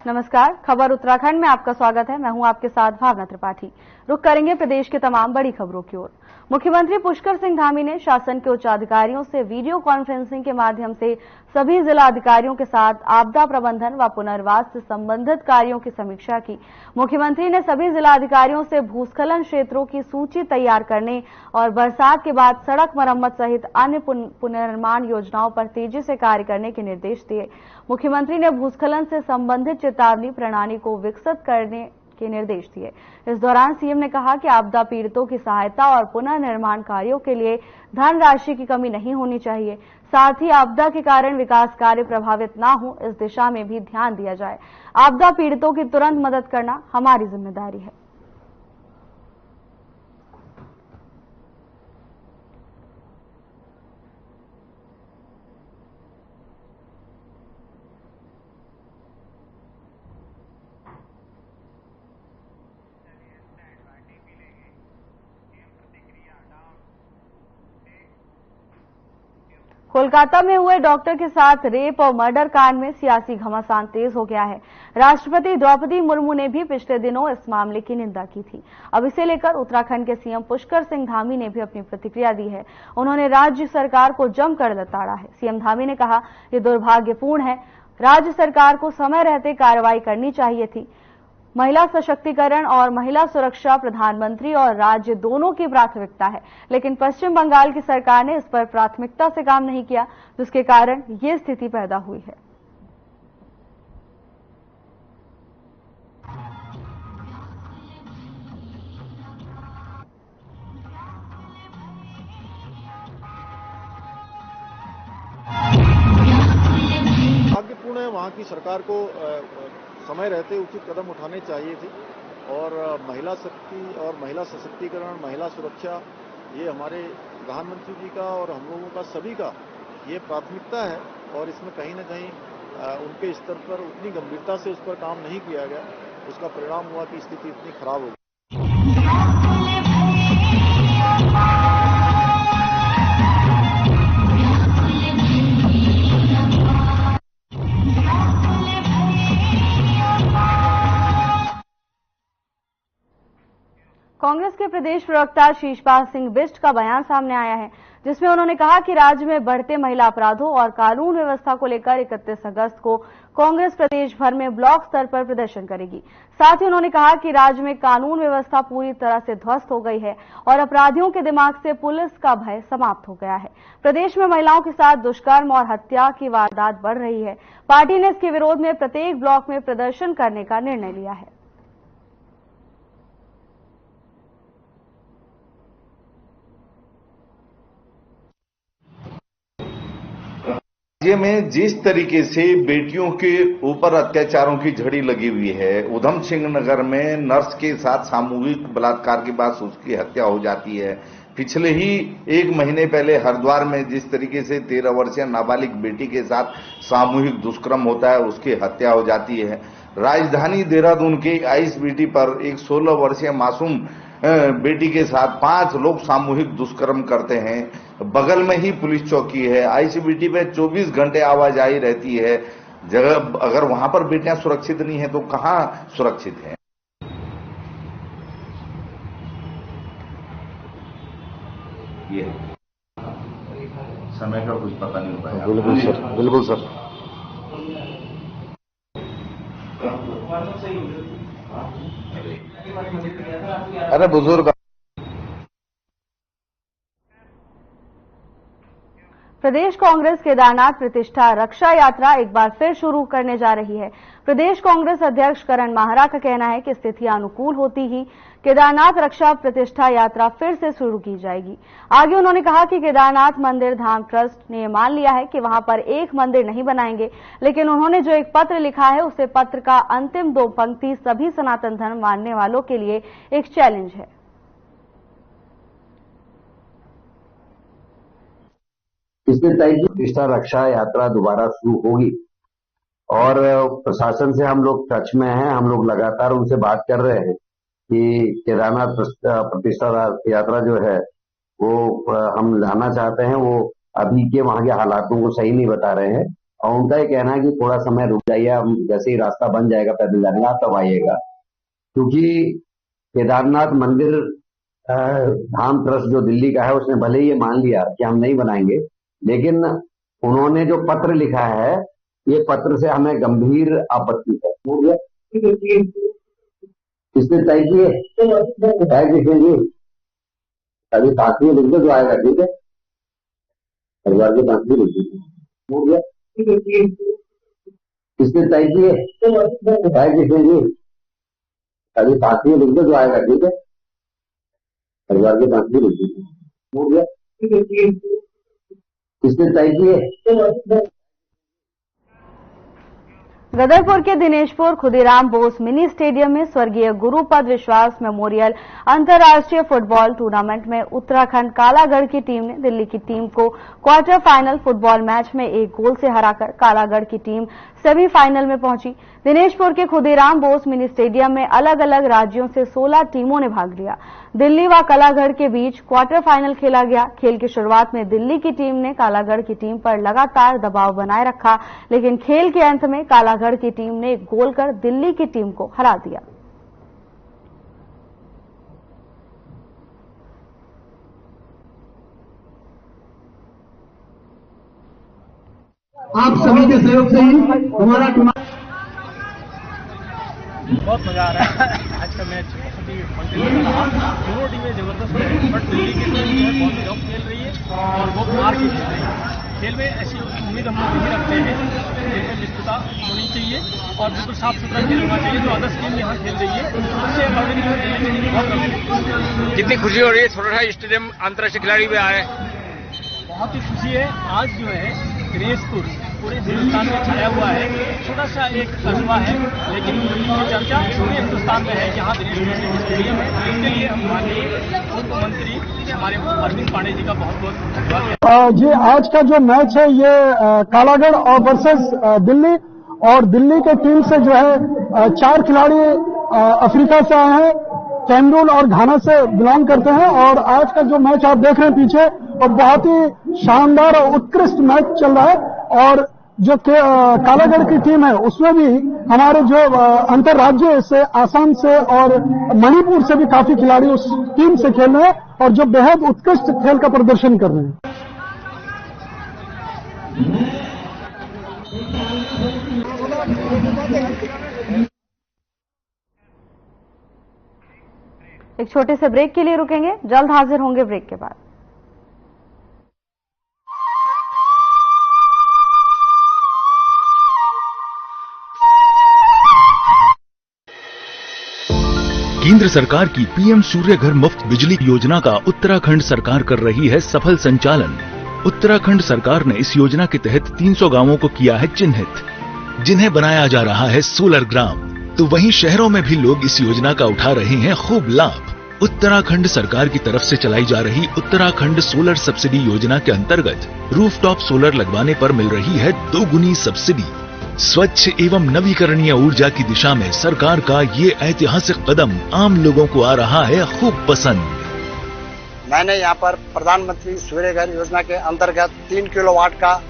नमस्कार, खबर उत्तराखंड में आपका स्वागत है। मैं हूं आपके साथ भावना त्रिपाठी। रुक करेंगे प्रदेश के तमाम बड़ी खबरों की ओर। मुख्यमंत्री पुष्कर सिंह धामी ने शासन के उच्चाधिकारियों से वीडियो कॉन्फ्रेंसिंग के माध्यम से सभी जिला अधिकारियों के साथ आपदा प्रबंधन व पुनर्वास से संबंधित कार्यों की समीक्षा की। मुख्यमंत्री ने सभी जिला अधिकारियों से भूस्खलन क्षेत्रों की सूची तैयार करने और बरसात के बाद सड़क मरम्मत सहित अन्य पुनर्निर्माण योजनाओं पर तेजी से कार्य करने के निर्देश दिए। मुख्यमंत्री ने भूस्खलन से संबंधित चेतावनी प्रणाली को विकसित करने के निर्देश दिए। इस दौरान सीएम ने कहा कि आपदा पीड़ितों की सहायता और पुनर्निर्माण कार्यों के लिए धनराशि की कमी नहीं होनी चाहिए। साथ ही आपदा के कारण विकास कार्य प्रभावित न हो, इस दिशा में भी ध्यान दिया जाए। आपदा पीड़ितों की तुरंत मदद करना हमारी जिम्मेदारी है। कोलकाता में हुए डॉक्टर के साथ रेप और मर्डर कांड में सियासी घमासान तेज हो गया है। राष्ट्रपति द्रौपदी मुर्मू ने भी पिछले दिनों इस मामले की निंदा की थी। अब इसे लेकर उत्तराखंड के सीएम पुष्कर सिंह धामी ने भी अपनी प्रतिक्रिया दी है। उन्होंने राज्य सरकार को जमकर लताड़ा है। सीएम धामी ने कहा, ये दुर्भाग्यपूर्ण है। राज्य सरकार को समय रहते कार्रवाई करनी चाहिए थी। महिला सशक्तिकरण और महिला सुरक्षा प्रधानमंत्री और राज्य दोनों की प्राथमिकता है, लेकिन पश्चिम बंगाल की सरकार ने इस पर प्राथमिकता से काम नहीं किया, जिसके कारण ये स्थिति पैदा हुई है। भाग्यपूर्ण है, वहां की सरकार को समय रहते उचित कदम उठाने चाहिए थे और महिला शक्ति और महिला सशक्तिकरण, महिला सुरक्षा, ये हमारे प्रधानमंत्री जी का और हम लोगों का सभी का ये प्राथमिकता है और इसमें कहीं न कहीं उनके स्तर पर उतनी गंभीरता से उस पर काम नहीं किया गया। उसका परिणाम हुआ कि स्थिति इतनी खराब हो गई। कांग्रेस के प्रदेश प्रवक्ता शीशपाल सिंह बिष्ट का बयान सामने आया है, जिसमें उन्होंने कहा कि राज्य में बढ़ते महिला अपराधों और कानून व्यवस्था को लेकर 31 अगस्त को कांग्रेस प्रदेश भर में ब्लॉक स्तर पर प्रदर्शन करेगी। साथ ही उन्होंने कहा कि राज्य में कानून व्यवस्था पूरी तरह से ध्वस्त हो गई है और अपराधियों के दिमाग से पुलिस का भय समाप्त हो गया है। प्रदेश में महिलाओं के साथ दुष्कर्म और हत्या की वारदात बढ़ रही है। पार्टी ने इसके विरोध में प्रत्येक ब्लॉक में प्रदर्शन करने का निर्णय लिया है। राज्य में जिस तरीके से बेटियों के ऊपर अत्याचारों की झड़ी लगी हुई है, उधम सिंह नगर में नर्स के साथ सामूहिक बलात्कार के बाद उसकी हत्या हो जाती है। पिछले ही एक महीने पहले हरिद्वार में जिस तरीके से 13 वर्षीय नाबालिग बेटी के साथ सामूहिक दुष्कर्म होता है, उसकी हत्या हो जाती है। राजधानी देहरादून के आईएसबीटी पर एक 16 वर्षीय मासूम बेटी के साथ 5 लोग सामूहिक दुष्कर्म करते हैं। बगल में ही पुलिस चौकी है। आईसीबीटी पे 24 घंटे आवाजाही रहती है। जगह अगर वहां पर बेटियां सुरक्षित नहीं है तो कहां सुरक्षित है? ये समय का कुछ पता नहीं होता है। बिल्कुल सर, बिल्कुल सर। अरे बुजुर्ग। प्रदेश कांग्रेस केदारनाथ प्रतिष्ठा रक्षा यात्रा एक बार फिर शुरू करने जा रही है। प्रदेश कांग्रेस अध्यक्ष करण माहरा का कहना है कि स्थितियां अनुकूल होती ही केदारनाथ रक्षा प्रतिष्ठा यात्रा फिर से शुरू की जाएगी। आगे उन्होंने कहा कि केदारनाथ मंदिर धाम ट्रस्ट ने मान लिया है कि वहां पर एक मंदिर नहीं बनाएंगे, लेकिन उन्होंने जो एक पत्र लिखा है, उसे पत्र का अंतिम 2 पंक्ति सभी सनातन धर्म मानने वालों के लिए एक चैलेंज है। इसने तय की प्रतिष्ठा रक्षा यात्रा दोबारा शुरू होगी और प्रशासन से हम लोग टच में हैं। हम लोग लगातार उनसे बात कर रहे हैं कि केदारनाथ प्रतिष्ठा यात्रा जो है वो हम लाना चाहते हैं। वो अभी के वहां के हालातों को सही नहीं बता रहे हैं और उनका ये कहना है कि थोड़ा समय रुक जाइए, हम जैसे ही रास्ता बन जाएगा पैदल जाने का तब आइएगा। क्योंकि केदारनाथ मंदिर धाम ट्रस्ट जो दिल्ली का है उसने भले ही ये मान लिया कि हम नहीं बनाएंगे, लेकिन उन्होंने जो पत्र लिखा है ये पत्र से हमें गंभीर आपत्ति है। इसने तय किए अभी काफी लिख दो जो आएगा, ठीक है, परिवार के पास भी लिख दीजिए। इसने तय किए अभी काफी लिख दो जो आएगा, ठीक है, परिवार के पास भी लिख दीजिए। इसने तय किए। गदरपुर के दिनेशपुर खुदीराम बोस मिनी स्टेडियम में स्वर्गीय गुरुपद विश्वास मेमोरियल अंतर्राष्ट्रीय फुटबॉल टूर्नामेंट में उत्तराखंड कालागढ़ की टीम ने दिल्ली की टीम को क्वार्टर फाइनल फुटबॉल मैच में 1 गोल से हराकर कालागढ़ की टीम सेमीफाइनल में पहुंची। दिनेशपुर के खुदीराम बोस मिनी स्टेडियम में अलग अलग राज्यों से 16 टीमों ने भाग लिया। दिल्ली व कालागढ़ के बीच क्वार्टर फाइनल खेला गया। खेल की शुरुआत में दिल्ली की टीम ने कालागढ़ की टीम पर लगातार दबाव बनाए रखा, लेकिन खेल के अंत में कालागढ़ की टीम ने 1 गोल कर दिल्ली की टीम को हरा दिया। आप सभी के सहयोग से ही हमारा बहुत मजा आ रहा है। आज का मैच बहुत ही कंटिन्यू रहा, दोनों टीमें जबरदस्त है, बट दिल्ली की टीम जो है बहुत टफ खेल रही है और वो हार के खेल रही है। खेल में ऐसी उम्मीद हम लोग नहीं रखते हैं, खेल में मित्रता होनी चाहिए और बिल्कुल साफ सुथरा खेल होना चाहिए। जो अदर्स टीम यहाँ खेल रही है उससे अकॉर्डिंग जो है दिल्ली की बहुत रही। कितनी खुशी हो रही है, छोटा सा स्टेडियम अंतर्राष्ट्रीय खिलाड़ी भी आए, बहुत ही खुशी है। आज जो है दिनेशपुर पूरे हिंदुस्तान में छाया हुआ है, छोटा सा एक कस्बा है लेकिन ये चर्चा पूरे हिंदुस्तान में है। यहाँ दिनेशपुर स्टेडियम है, इसके लिए हम माननीय उप मंत्री हमारे अरविंद पांडे जी का बहुत बहुत धन्यवाद। ये आज का जो मैच है ये कालागढ़ और वर्सेस दिल्ली, और दिल्ली के टीम से जो है 4 खिलाड़ी अफ्रीका से आए हैं, कैमरून और घाना से बिलोंग करते हैं। और आज का जो मैच आप देख रहे हैं पीछे और बहुत ही शानदार और उत्कृष्ट मैच चल रहा है। और जो कालागढ़ की टीम है उसमें भी हमारे जो अंतर्राज्य से आसाम से और मणिपुर से भी काफी खिलाड़ी उस टीम से खेल रहे हैं और जो बेहद उत्कृष्ट खेल का प्रदर्शन कर रहे हैं। एक छोटे से ब्रेक के लिए रुकेंगे, जल्द हाजिर होंगे ब्रेक के बाद। केंद्र सरकार की पीएम सूर्य घर मुफ्त बिजली योजना का उत्तराखंड सरकार कर रही है सफल संचालन। उत्तराखंड सरकार ने इस योजना के तहत 300 गांवों को किया है चिन्हित, जिन्हें बनाया जा रहा है सोलर ग्राम। तो वहीं शहरों में भी लोग इस योजना का उठा रहे हैं खूब लाभ। उत्तराखंड सरकार की तरफ से चलाई जा रही उत्तराखंड सोलर सब्सिडी योजना के अंतर्गत रूफटॉप सोलर लगवाने पर मिल रही है 2 गुनी सब्सिडी। स्वच्छ एवं नवीकरणीय ऊर्जा की दिशा में सरकार का ये ऐतिहासिक कदम आम लोगों को आ रहा है खूब पसंद। मैंने यहाँ पर प्रधानमंत्री सूर्य घर योजना के अंतर्गत 3 किलोवाट का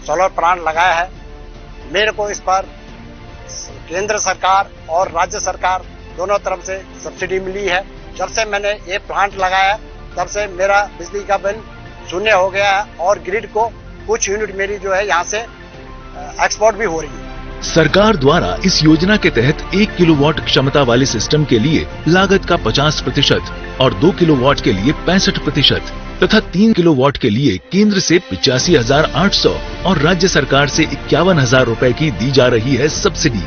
सोलर प्लांट लगाया है। मेरे को इस पर केंद्र सरकार और राज्य सरकार दोनों तरफ से सब्सिडी मिली है। जब से मैंने ये प्लांट लगाया तब से मेरा बिजली का बिल शून्य हो गया है और ग्रिड को कुछ यूनिट मेरी जो है यहाँ से एक्सपोर्ट भी हो रही है। सरकार द्वारा इस योजना के तहत 1 किलोवाट क्षमता वाले सिस्टम के लिए लागत का 50% और 2 किलोवाट के लिए 65% तथा 3 किलोवाट के लिए केंद्र से 85,800 और राज्य सरकार से 51,000 रुपए की दी जा रही है सब्सिडी।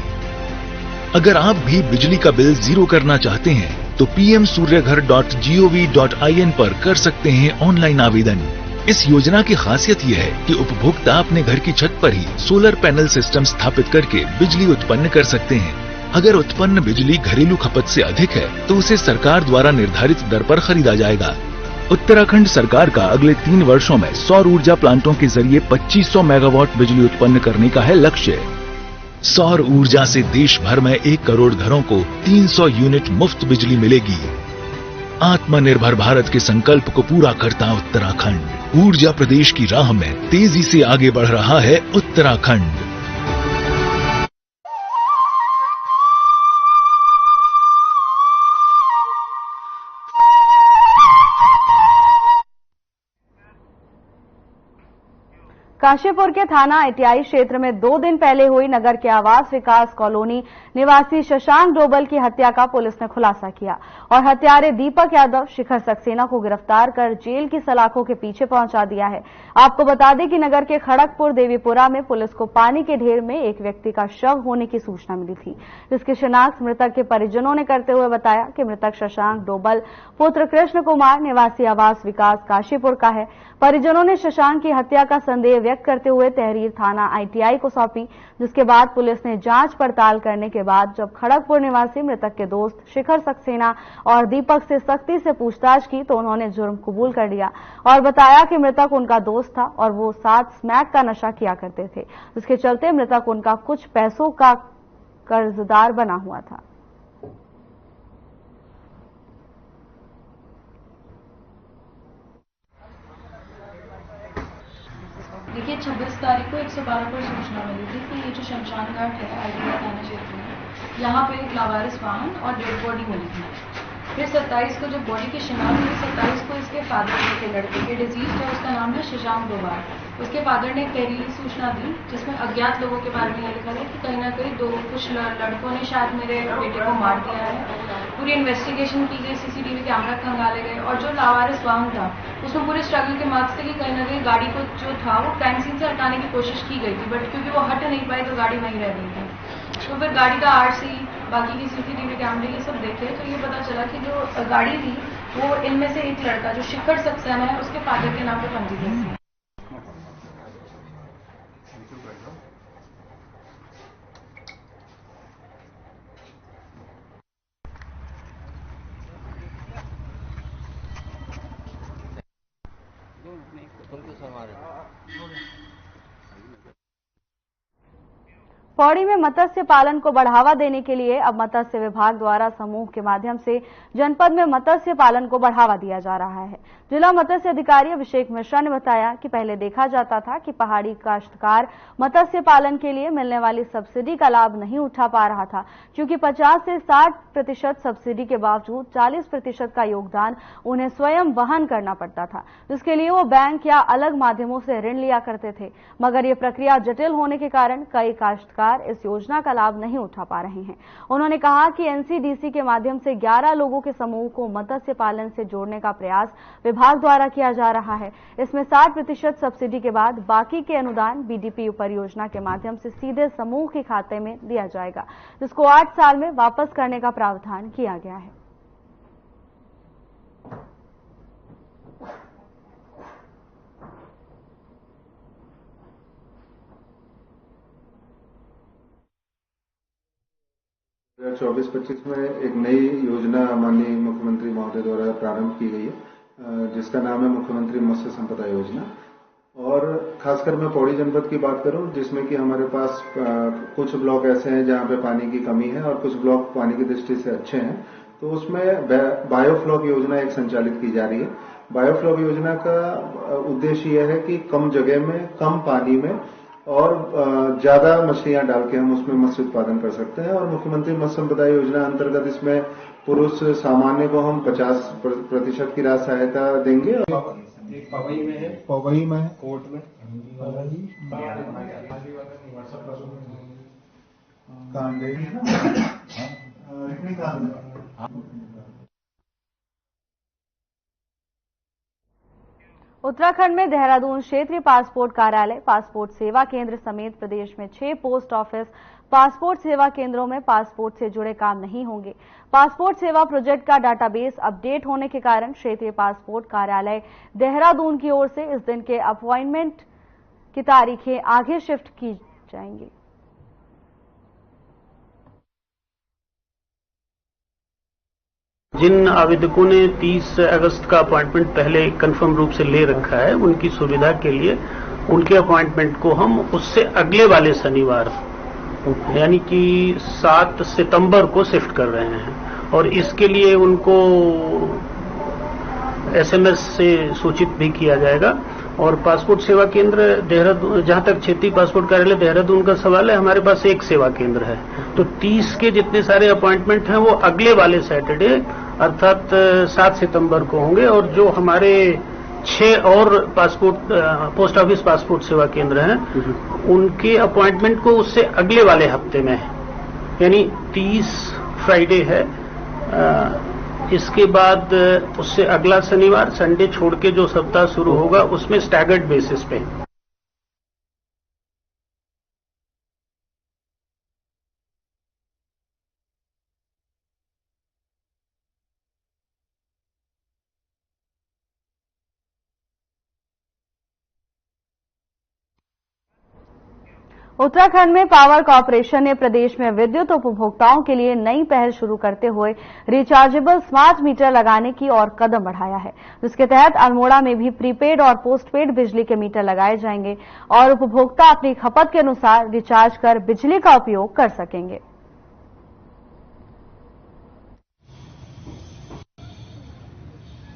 अगर आप भी बिजली का बिल जीरो करना चाहते हैं तो pmsuryaghar.gov.in पर कर सकते हैं ऑनलाइन आवेदन। इस योजना की खासियत यह है कि उपभोक्ता अपने घर की छत पर ही सोलर पैनल सिस्टम स्थापित करके बिजली उत्पन्न कर सकते हैं। अगर उत्पन्न बिजली घरेलू खपत से अधिक है तो उसे सरकार द्वारा निर्धारित दर पर खरीदा जाएगा। उत्तराखंड सरकार का अगले 3 वर्षों में सौर ऊर्जा प्लांटों के जरिए 2500 मेगावाट बिजली उत्पन्न करने का है लक्ष्य। सौर ऊर्जा से देश भर में 1 करोड़ घरों को 300 यूनिट मुफ्त बिजली मिलेगी। आत्मनिर्भर भारत के संकल्प को पूरा करता उत्तराखंड ऊर्जा प्रदेश की राह में तेजी से आगे बढ़ रहा है। उत्तराखंड काशीपुर के थाना आईटीआई क्षेत्र में 2 दिन पहले हुई नगर के आवास विकास कॉलोनी निवासी शशांक डोबल की हत्या का पुलिस ने खुलासा किया और हत्यारे दीपक यादव शिखर सक्सेना को गिरफ्तार कर जेल की सलाखों के पीछे पहुंचा दिया है। आपको बता दें कि नगर के खड़गपुर देवीपुरा में पुलिस को पानी के ढेर में एक व्यक्ति का शव होने की सूचना मिली थी, जिसकी शिनाख्त मृतक के परिजनों ने करते हुए बताया कि मृतक शशांक डोबल पुत्र कृष्ण कुमार निवासी आवास विकास काशीपुर का है। परिजनों ने शशांक की हत्या का संदेह व्यक्त करते हुए तहरीर थाना आईटीआई को सौंपी, जिसके बाद पुलिस ने जांच पड़ताल करने के बाद जब खड़गपुर निवासी मृतक के दोस्त शिखर सक्सेना और दीपक से सख्ती से पूछताछ की तो उन्होंने जुर्म कबूल कर लिया और बताया कि मृतक उनका दोस्त था और वो साथ स्मैक का नशा किया करते थे, जिसके चलते मृतक उनका कुछ पैसों का कर्जदार बना हुआ था। देखिए 26 तारीख को 112 पर सूचना मिली थी कि ये जो शमशान घाट है आईटीआई थाना क्षेत्र में, यहाँ पे एक लावारिस वाहन और डेड बॉडी मिली थी। फिर 27 को जब बॉडी की शिनाख्त हुई, 27 को इसके फादर के लड़के के डिजीज है, उसका नाम है शशांक डोभाल। उसके फादर ने एक तहरीरी सूचना दी जिसमें अज्ञात लोगों के बारे में यह लिखा है कि कहीं ना कहीं कुछ लड़कों ने शायद मेरे बेटे को मार दिया है। पूरी इन्वेस्टिगेशन की गई, सीसीटीवी कैमरा खंगाले गए और जो लावारिस वाहन था उसमें पूरे स्ट्रगल के मार्क्स थे कि कहीं ना कहीं गाड़ी को जो था वो क्राइम सीन से हटाने की कोशिश की गई थी, बट क्योंकि वो हट नहीं पाई तो गाड़ी वहीं रह गई थी। तो फिर गाड़ी का आरसी, बाकी की सीसीटीवी कैमरे ये सब देखे तो ये पता चला कि जो गाड़ी थी वो इनमें से एक लड़का जो शिखर सक्सेना है उसके फादर के नाम पर पंजीकृत थी। पौड़ी में मत्स्य पालन को बढ़ावा देने के लिए अब मत्स्य विभाग द्वारा समूह के माध्यम से जनपद में मत्स्य पालन को बढ़ावा दिया जा रहा है। जिला मत्स्य अधिकारी अभिषेक मिश्रा ने बताया कि पहले देखा जाता था कि पहाड़ी काश्तकार मत्स्य पालन के लिए मिलने वाली सब्सिडी का लाभ नहीं उठा पा रहा था, क्योंकि 50 से 60% सब्सिडी के बावजूद 40% का योगदान उन्हें स्वयं वहन करना पड़ता था, जिसके लिए वो बैंक या अलग माध्यमों से ऋण लिया करते थे। मगर ये प्रक्रिया जटिल होने के कारण कई काश्तकार इस योजना का लाभ नहीं उठा पा रहे हैं। उन्होंने कहा कि एनसीडीसी के माध्यम से 11 लोगों के समूह को मत्स्य पालन से जोड़ने का प्रयास विभाग द्वारा किया जा रहा है। इसमें 60% सब्सिडी के बाद बाकी के अनुदान बीडीपी परियोजना के माध्यम से सीधे समूह के खाते में दिया जाएगा, जिसको 8 साल में वापस करने का प्रावधान किया गया है। चौबीस 25 में एक नई योजना माननीय मुख्यमंत्री महोदय द्वारा प्रारंभ की गई है, जिसका नाम है मुख्यमंत्री मत्स्य संपदा योजना। और खासकर मैं पौड़ी जनपद की बात करूं, जिसमें कि हमारे पास कुछ ब्लॉक ऐसे हैं जहां पे पानी की कमी है और कुछ ब्लॉक पानी की दृष्टि से अच्छे हैं, तो उसमें बायोफ्लॉक योजना एक संचालित की जा रही है। बायोफ्लॉक योजना का उद्देश्य यह है कि कम जगह में, कम पानी में और ज्यादा मछलियां डाल के हम उसमें मत्स्य उत्पादन कर सकते हैं। और मुख्यमंत्री मत्स्य संपदा योजना अंतर्गत इसमें पुरुष सामान्य को हम 50% की राशि सहायता देंगे। एक पवई में है, पवई में है, कोर्ट में, उत्तराखंड में देहरादून क्षेत्रीय पासपोर्ट कार्यालय, पासपोर्ट सेवा केंद्र समेत प्रदेश में 6 पोस्ट ऑफिस पासपोर्ट सेवा केंद्रों में पासपोर्ट से जुड़े काम नहीं होंगे। पासपोर्ट सेवा प्रोजेक्ट का डाटाबेस अपडेट होने के कारण क्षेत्रीय पासपोर्ट कार्यालय देहरादून की ओर से इस दिन के अपॉइंटमेंट की तारीखें आगे शिफ्ट की जाएंगी। जिन आवेदकों ने 30 अगस्त का अपॉइंटमेंट पहले कंफर्म रूप से ले रखा है, उनकी सुविधा के लिए उनके अपॉइंटमेंट को हम उससे अगले वाले शनिवार यानी कि 7 सितंबर को शिफ्ट कर रहे हैं और इसके लिए उनको एसएमएस से सूचित भी किया जाएगा। और पासपोर्ट सेवा केंद्र देहरादून, जहां तक क्षेत्रीय पासपोर्ट कार्यालय देहरादून का सवाल है, हमारे पास एक सेवा केंद्र है, तो 30 के जितने सारे अपॉइंटमेंट हैं वो अगले वाले सैटरडे अर्थात 7 सितंबर को होंगे। और जो हमारे 6 और पासपोर्ट पोस्ट ऑफिस पासपोर्ट सेवा केंद्र हैं, उनके अपॉइंटमेंट को उससे अगले वाले हफ्ते में है, यानी 30 फ्राइडे है, इसके बाद उससे अगला शनिवार संडे छोड़ के जो सप्ताह शुरू होगा उसमें स्टैगर्ड बेसिस पे। उत्तराखंड में पावर कॉर्पोरेशन ने प्रदेश में विद्युत उपभोक्ताओं के लिए नई पहल शुरू करते हुए रिचार्जेबल स्मार्ट मीटर लगाने की और कदम बढ़ाया है, जिसके तहत अल्मोड़ा में भी प्रीपेड और पोस्टपेड बिजली के मीटर लगाए जाएंगे और उपभोक्ता अपनी खपत के अनुसार रिचार्ज कर बिजली का उपयोग कर सकेंगे।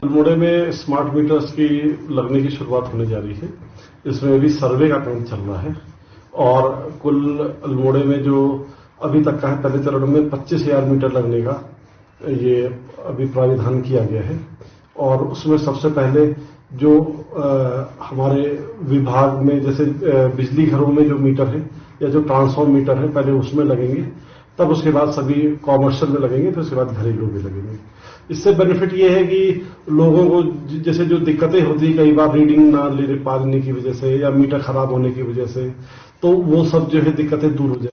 अल्मोड़ा में स्मार्ट मीटर्स की लगने की शुरुआत होने जा रही है। इसमें अभी सर्वे का काम चल रहा है और कुल अल्मोड़े में जो अभी तक का है, पहले चरण में 25,000 मीटर लगने का ये अभी प्राविधान किया गया है। और उसमें सबसे पहले जो हमारे विभाग में जैसे बिजली घरों में जो मीटर है या जो ट्रांसफॉर्म मीटर है, पहले उसमें लगेंगे, तब उसके बाद सभी कॉमर्शियल में लगेंगे, फिर उसके बाद घरेलू में लगेंगे। इससे बेनिफिट ये है कि लोगों को जैसे जो दिक्कतें होती है कई बार रीडिंग ना ले पाने की वजह से या मीटर खराब होने की वजह से, तो वो सब जो है दिक्कतें दूर हो जाए।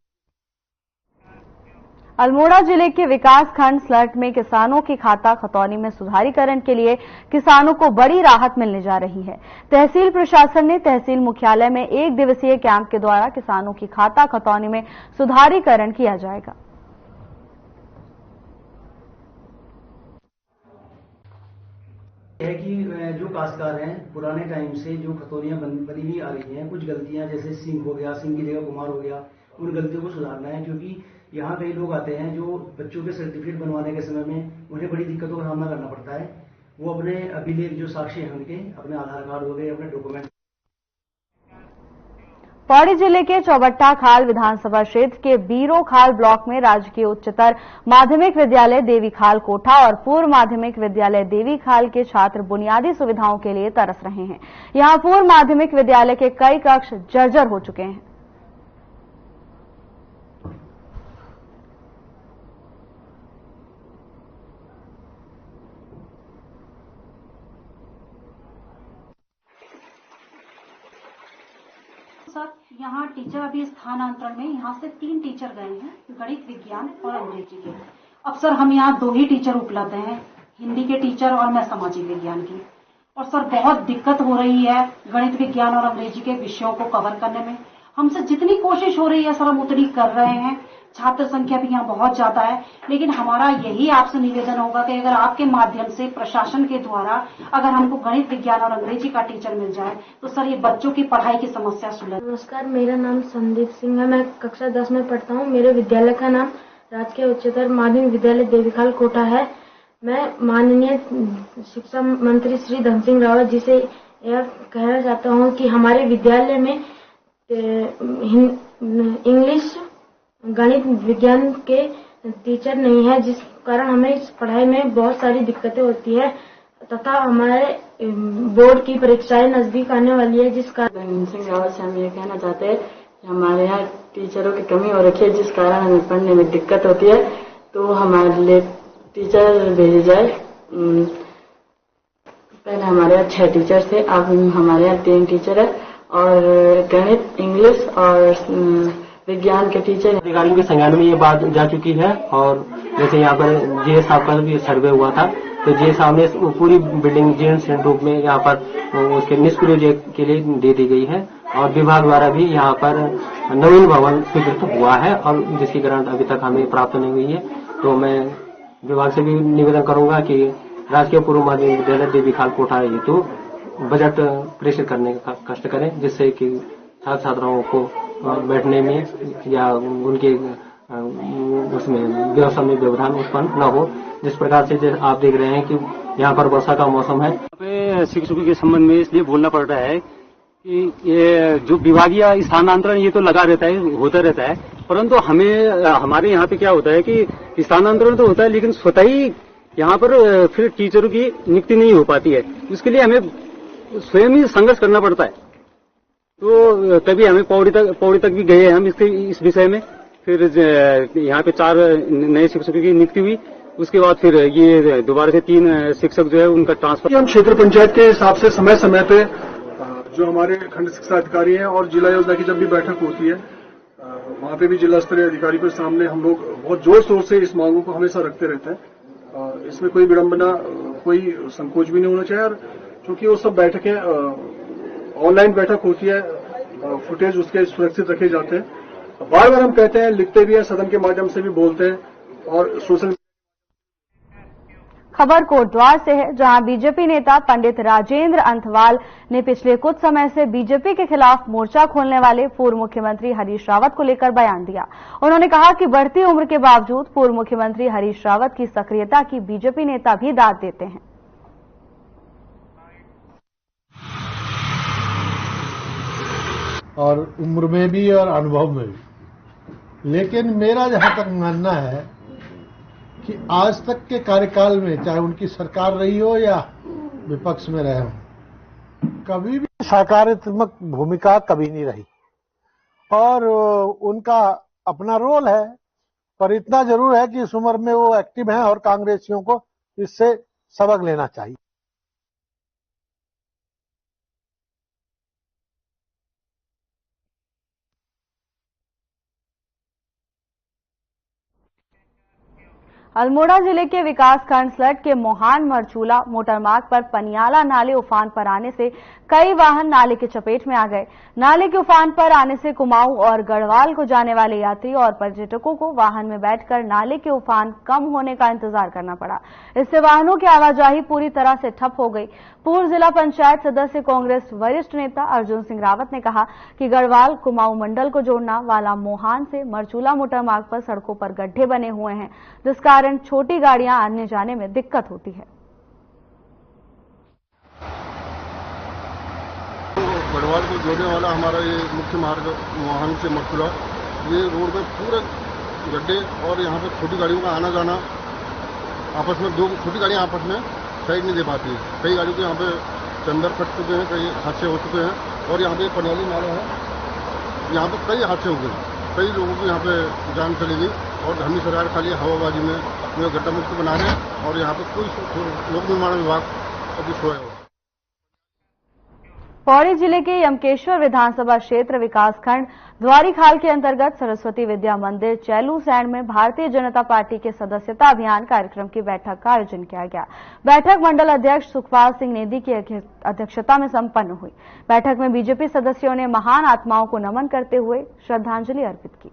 अल्मोड़ा जिले के विकास खंड स्लट में किसानों की खाता खतौनी में सुधारीकरण के लिए किसानों को बड़ी राहत मिलने जा रही है। तहसील प्रशासन ने तहसील मुख्यालय में 1 दिवसीय कैंप के द्वारा किसानों की खाता खतौनी में सुधारीकरण किया जाएगा। है कि जो काश्तकार हैं पुराने टाइम से जो खतौनियां बनी हुई आ रही हैं, कुछ गलतियां जैसे सिंह हो गया, सिंह की जगह कुमार हो गया, उन गलतियों को सुधारना है। क्योंकि यहाँ कई लोग आते हैं जो बच्चों के सर्टिफिकेट बनवाने के समय में उन्हें बड़ी दिक्कतों का सामना करना पड़ता है। वो अपने अभिलेख जो साक्ष्य हैं उनके, अपने आधार कार्ड हो गए, अपने डॉक्यूमेंट। पौड़ी जिले के चौबट्टा खाल विधानसभा क्षेत्र के बीरो खाल ब्लॉक में राजकीय उच्चतर माध्यमिक विद्यालय देवी खाल कोठा और पूर्व माध्यमिक विद्यालय देवी खाल के छात्र बुनियादी सुविधाओं के लिए तरस रहे हैं। यहां पूर्व माध्यमिक विद्यालय के कई कक्ष जर्जर हो चुके हैं। सर, यहाँ टीचर अभी स्थानांतरण में यहाँ से 3 टीचर गए हैं, गणित विज्ञान और अंग्रेजी के। अब सर हम यहाँ 2 ही टीचर उपलब्ध हैं, हिंदी के टीचर और मैं सामाजिक विज्ञान की। और सर बहुत दिक्कत हो रही है गणित विज्ञान और अंग्रेजी के विषयों को कवर करने में। हमसे जितनी कोशिश हो रही है सर हम उतनी कर रहे हैं। छात्र संख्या भी यहाँ बहुत ज्यादा है, लेकिन हमारा यही आपसे निवेदन होगा कि अगर आपके माध्यम से प्रशासन के द्वारा अगर हमको गणित विज्ञान और अंग्रेजी का टीचर मिल जाए तो सर ये बच्चों की पढ़ाई की समस्या सुलझ। नमस्कार, मेरा नाम संदीप सिंह है, मैं कक्षा 10 में पढ़ता हूँ। मेरे विद्यालय का नाम राजकीय उच्चतर माध्यमिक विद्यालय देवीखाल कोटा है। मैं माननीय शिक्षा मंत्री श्री धन सिंह रावत जी से यह कहना चाहता हूँ कि हमारे विद्यालय में इंग्लिश गणित विज्ञान के टीचर नहीं है, जिस कारण हमें इस पढ़ाई में बहुत सारी दिक्कतें होती है तथा हमारे बोर्ड की परीक्षाएं नजदीक आने वाली है, जिस कारण धन सिंह रावत से हम ये कहना चाहते हैं कि हमारे यहाँ टीचरों की कमी हो रखी है, जिस कारण हमें पढ़ने में दिक्कत होती है। तो हमारे लिए टीचर भेजे जाए। पहले हमारे यहाँ 6 टीचर थे, अब हमारे यहाँ 3 टीचर है और गणित, इंग्लिश और विज्ञान के टीचर। अधिकारियों के संज्ञान में ये बात जा चुकी है और जैसे यहाँ पर जीएस साहब का भी सर्वे हुआ था तो जीएस साहब ने पूरी बिल्डिंग जीर्ण रूप में यहाँ पर उसके निष्प्रयोग के लिए दे दी गई है और विभाग द्वारा भी यहाँ पर नवीन भवन स्वीकृत हुआ है और जिसकी ग्रांट अभी तक हमें प्राप्त नहीं हुई है। तो मैं विभाग से भी निवेदन करूंगा कि राजकीय पूर्व माध्यमिक विद्यालय देवीखाल कोठा हेतु बजट प्रेषित करने का कष्ट करें, जिससे कि छात्र छात्राओं को बैठने में या उनके उसमें व्यवस्था में व्यवधान उत्पन्न न हो। जिस प्रकार से आप देख रहे हैं कि यहाँ पर वर्षा का मौसम है। शिक्षकों के संबंध में इसलिए बोलना पड़ रहा है कि ये जो विभागीय स्थानांतरण ये तो लगा रहता है, होता रहता है, परंतु हमें हमारे यहाँ पे क्या होता है कि स्थानांतरण तो होता है लेकिन स्वतः ही यहाँ पर फिर टीचरों की नियुक्ति नहीं हो पाती है। इसके लिए हमें स्वयं ही संघर्ष करना पड़ता है। तो तभी हमें पौड़ी तक भी गए हैं हम इस विषय में। फिर यहाँ पे 4 नए शिक्षकों की नियुक्ति हुई। उसके बाद फिर ये दोबारा से 3 शिक्षक जो है उनका ट्रांसफर। हम क्षेत्र पंचायत के हिसाब से समय समय पे जो हमारे खंड शिक्षा अधिकारी हैं और जिला योजना की जब भी बैठक होती है वहां पे भी जिला स्तरीय अधिकारी के सामने हम लोग बहुत जोर शोर से इस मांगों को हमेशा रखते रहते हैं। इसमें कोई विडंबना, कोई संकोच भी नहीं होना चाहिए। और क्योंकि वो सब बैठकें ऑनलाइन बैठक होती है, फुटेज उसके सुरक्षित रखे जाते हैं। बार बार हम कहते हैं, लिखते भी हैं, सदन के माध्यम से भी बोलते हैं और सोशल। खबर कोटद्वार से है, जहां बीजेपी नेता पंडित राजेंद्र अंथवाल ने पिछले कुछ समय से बीजेपी के खिलाफ मोर्चा खोलने वाले पूर्व मुख्यमंत्री हरीश रावत को लेकर बयान दिया। उन्होंने कहा कि बढ़ती उम्र के बावजूद पूर्व मुख्यमंत्री हरीश रावत की सक्रियता की बीजेपी नेता भी दाद देते हैं। और उम्र में भी और अनुभव में भी, लेकिन मेरा जहां तक मानना है कि आज तक के कार्यकाल में, चाहे उनकी सरकार रही हो या विपक्ष में रहे हो, कभी भी सकारात्मक भूमिका कभी नहीं रही। और उनका अपना रोल है, पर इतना जरूर है कि इस उम्र में वो एक्टिव हैं और कांग्रेसियों को इससे सबक लेना चाहिए। अल्मोड़ा जिले के विकासखंड सलट के मोहान मरचूला मोटरमार्ग पर पनियाला नाले उफान पर आने से कई वाहन नाले की चपेट में आ गए। नाले के उफान पर आने से कुमाऊं और गढ़वाल को जाने वाले यात्री और पर्यटकों को वाहन में बैठकर नाले के उफान कम होने का इंतजार करना पड़ा। इससे वाहनों की आवाजाही पूरी तरह से ठप हो गई। पूर्व जिला पंचायत सदस्य कांग्रेस वरिष्ठ नेता अर्जुन सिंह रावत ने कहा कि गढ़वाल कुमाऊं मंडल को जोड़ना वाला मोहान से मरचूला मोटरमार्ग पर सड़कों पर गड्ढे बने हुए हैं, जिस कारण छोटी गाड़ियां आने जाने में दिक्कत होती है। गढ़वाल को जोड़ने वाला हमारा ये मुख्य मार्ग मोहान से मरचूला, ये रोड में पूरे गड्ढे और यहाँ पे छोटी गाड़ियों का आना जाना, आपस में 2 छोटी गाड़ियाँ आपस में साइड नहीं दे पाती है। कई गाड़ियों के यहाँ पे चंदर फट चुके हैं, कई हादसे हो चुके हैं। और यहाँ पे पनियाली नाला है, यहाँ पे कई हादसे हो गए, कई लोगों की यहाँ पे जान चली गई। और हमी सरकार खाली हवाबाजी में गड्ढा मुक्त बना रहे हैं और यहाँ पे कोई लोक निर्माण विभाग अभी सोया हुआ। पौड़ी जिले के यमकेश्वर विधानसभा क्षेत्र विकासखंड द्वारीखाल के अंतर्गत सरस्वती विद्या मंदिर चैलू सैंड में भारतीय जनता पार्टी के सदस्यता अभियान कार्यक्रम की बैठक का आयोजन किया गया। बैठक मंडल अध्यक्ष सुखपाल सिंह नेदी की अध्यक्षता में संपन्न हुई। बैठक में बीजेपी सदस्यों ने महान आत्माओं को नमन करते हुए श्रद्धांजलि अर्पित की।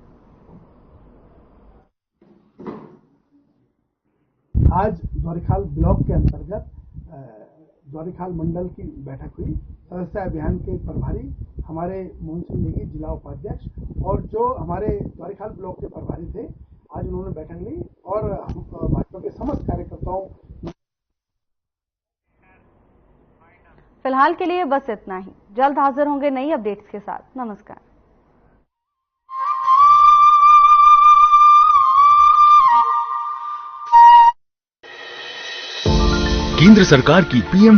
आज द्वारीखाल ब्लॉक के अंतर्गत द्वारीखाल मंडल की बैठक हुई। सदस्यता अभियान के प्रभारी हमारे मोहन सिंह नेगी, जिला उपाध्यक्ष, और जो हमारे द्वारीखाल ब्लॉक के प्रभारी थे, आज उन्होंने बैठक ली और भाजपा के समस्त कार्यकर्ताओं। फिलहाल के लिए बस इतना ही। जल्द हाजिर होंगे नई अपडेट्स के साथ। नमस्कार। केंद्र सरकार की पीएम